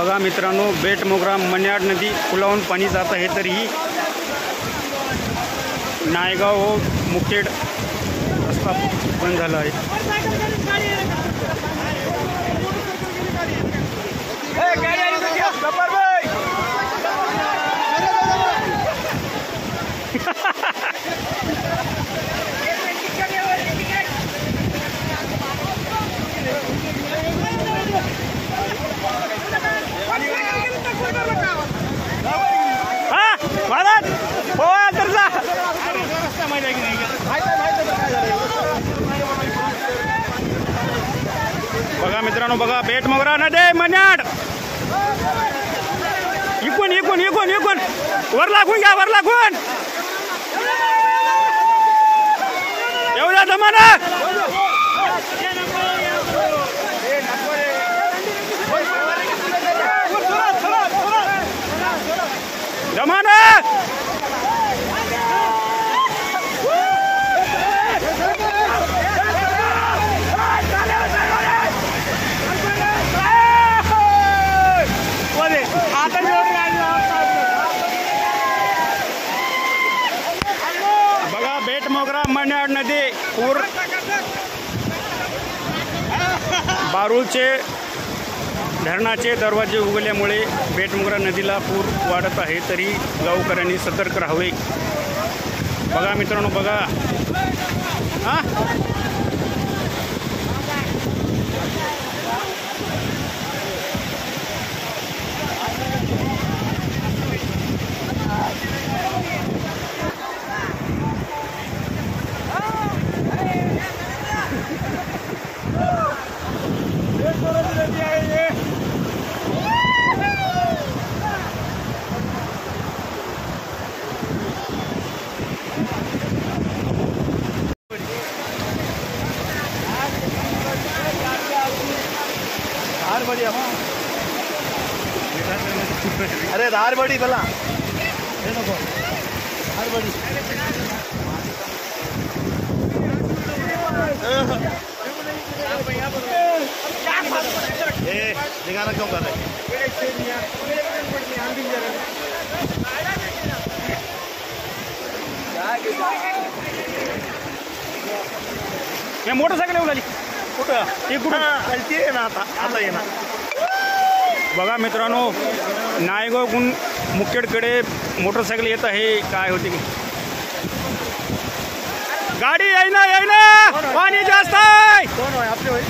बघा मित्रांनो, बेटमोगरा मन्याड नदी पुलावून पाणी जात आहे, तरीही नायगाव व मुखेड रस्ता बंद झाला आहे। बघा मित्रांनो, बघा बेटमोगरा नदी मन्याड इकून इकून इकून इकून वर लागून घ्या, वर लागून एवढ्या जमाना जमाना बघा बेटमोगरा मन्याड नदी पूर बारूळचे धरणाचे दरवाजे उघडल्यामुळे बेटमोगरा नदीला पूर वाढत आहे, तरी गावकऱ्यांनी सतर्क राहावे। बघा मित्रांनो, बघा अरे धार बड़ी भला धार बड़ी दिखाना क्यों कर रहे? मोटरसायकल उडाली कुठं ते कुठं ये ना आता ये ना। बघा मित्रांनो, नायगावहून मुखेडकडे मोटरसायकल येत आहे, काय होते गाडी येईना येईना, पाणी जास्त आहे। कोण होय? आपले होय,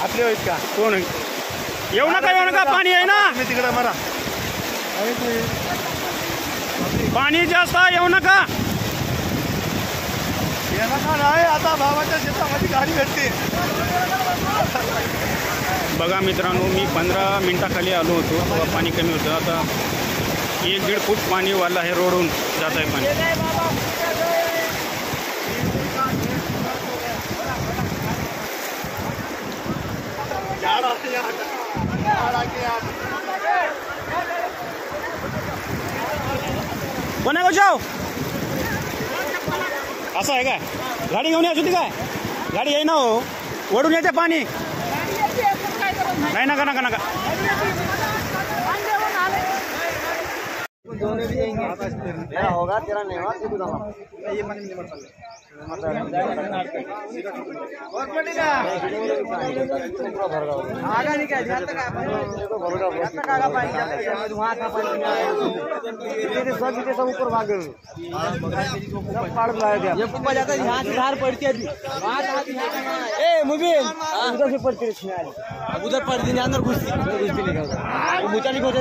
आपले होय का? कोण येऊ नका पाणी आहे ना, मी तिकडे मरा पाणी जास्त येऊ नका। नाही आता भावाच्या शेतामध्ये गाडी भेटते। बघा मित्रांनो, मी 15 मिनिटाखाली आलो होतो, तेव्हा पाणी कमी होतं, आता 1-1.5 फूट पाणी वाढलं आहे, रोडून जात आहे पाणी। कोणा जाऊ असं आहे काय? गाडी घेऊन यायची होती काय? गाडी येईना हो, ओढून येते पाणी। नहीं नका नका नका होगा तेरा नहीं होगा ये मन नहीं सब ऊपर भाग गए, यहाँ से धार पड़ती है, मुबीन उधर से पड़ती है, उधर पड़ती है, अंदर घुसती नहीं, मुचा नहीं घुसा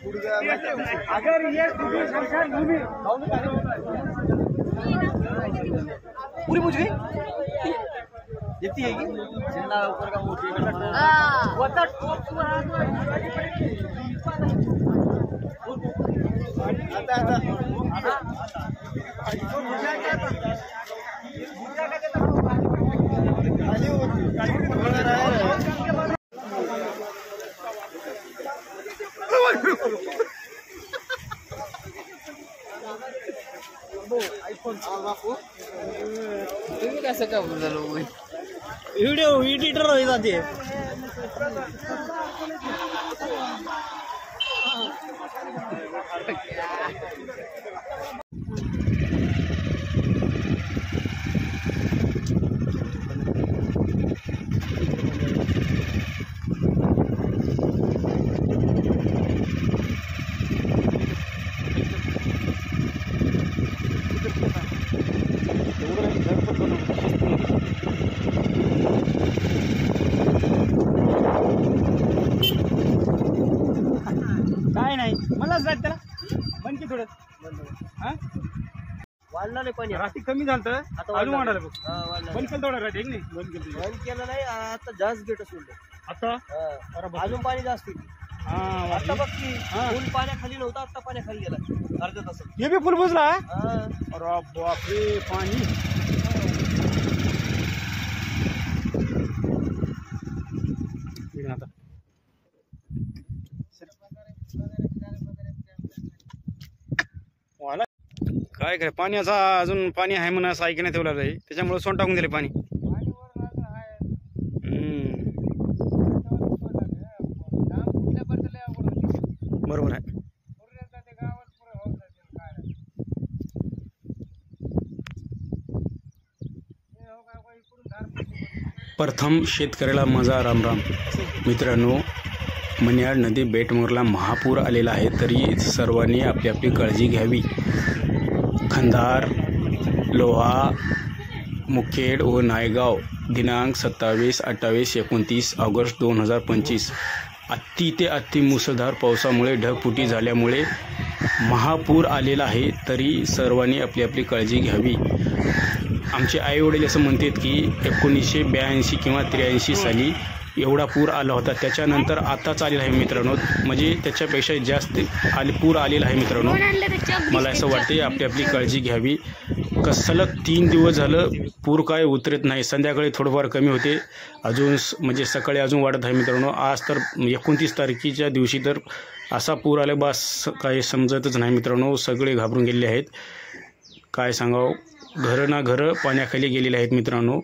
पूरी झाड़। अगर ये पूरी मुझे येती है झंडा ऊपर का मोटी आता तुम्ही कसं का झालो व्हिडिओ एडिटर होई जाते काय नाही मलाच जात त्याला बंद की थोडं हा वाढला नाही पाणी रात्री कमी झालं आता अजून वाढायला बघ बंद केलं थोडं राहते नाही बंद केलं नाही आता जास्त गेट सोडलं आता अजून पाणी जास्त आता बघ की फुल पाण्याखाली नव्हता आता पाण्याखाली गेला अर्ध्या तासात हे बी फुल बुजला अरे बापरे पाणी आता काय काय पाण्याचा अजून पाणी आहे म्हणून असं ऐकण्यात ठेवलं आहे त्याच्यामुळे सोन टाकून दिले पाणी बरोबर आहे प्रथम शेतकऱ्याला मजा रामराम मित्रांनो मन्याड नदी बेटमोरला महापूर आलेला आहे तरी सर्वांनी आपली आपली काळजी घ्यावी खंदार लोहा मुखेड व नायगाव दिनांक 27, 28, 29 ऑगस्ट 2025 अति ते अति मुसळधार पावसामुळे ढगफुटी झाल्यामुळे महापूर आलेला आहे तरी सर्वांनी आपली आपली काळजी घ्यावी आमचे आईवडील असं म्हणतात की 1982 किंवा 83 साली एवढा पूर आला होता त्याच्यानंतर आताच आलेला आहे मित्रांनो म्हणजे त्याच्यापेक्षा जास्त पूर आलेला आहे मित्रांनो मला असं वाटते आपली आपली काळजी घ्यावी सलग 3 दिवस झालं पूर काय उतरत नाही संध्याकाळी थोडंफार कमी होते अजून म्हणजे सकाळी अजून वाढत आहे मित्रांनो आज तर 29 तारखेच्या दिवशी तर असा पूर आला बस काही समजतच नाही मित्रांनो सगळे घाबरून गेलेले आहेत काय सांगावं घरं ना घरं पाण्याखाली गेलेले आहेत मित्रांनो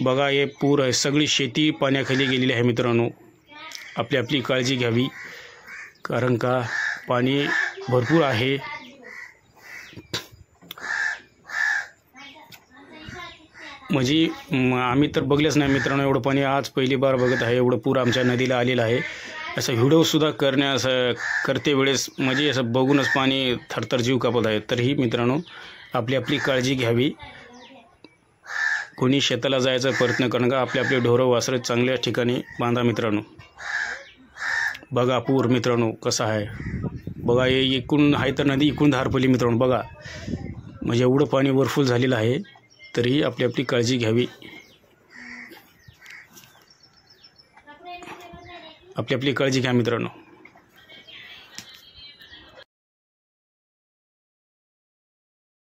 बघा हे पूर आहे सगळी शेती पाण्याखाली गेलेली आहे मित्रांनो आपली आपली काळजी घ्यावी कारण का पाणी भरपूर आहे म्हणजे आम्ही तर बघलेच नाही मित्रांनो एवढं पाणी आज पहिली बार बघत आहे एवढं पूर आमच्या नदीला आलेलं आहे असं व्हिडिओसुद्धा करण्यास करते वेळेस म्हणजे असं बघूनच पाणी थरथर जीव कापत आहे तरीही मित्रांनो आपली आपली काळजी घ्यावी कोणी शेताला जायचा प्रयत्न करणं का आपले आपले ढोरं वासरं चांगल्या ठिकाणी बांधा मित्रांनो बघा पूर मित्रांनो कसा आहे बघा हे एकूण आहे तर नदी एकूण धारपली मित्रांनो बघा म्हणजे एवढं पाणी वरफुल झालेलं आहे तरीही आपली आपली काळजी घ्यावी आपली आपली काळजी घ्या मित्रांनो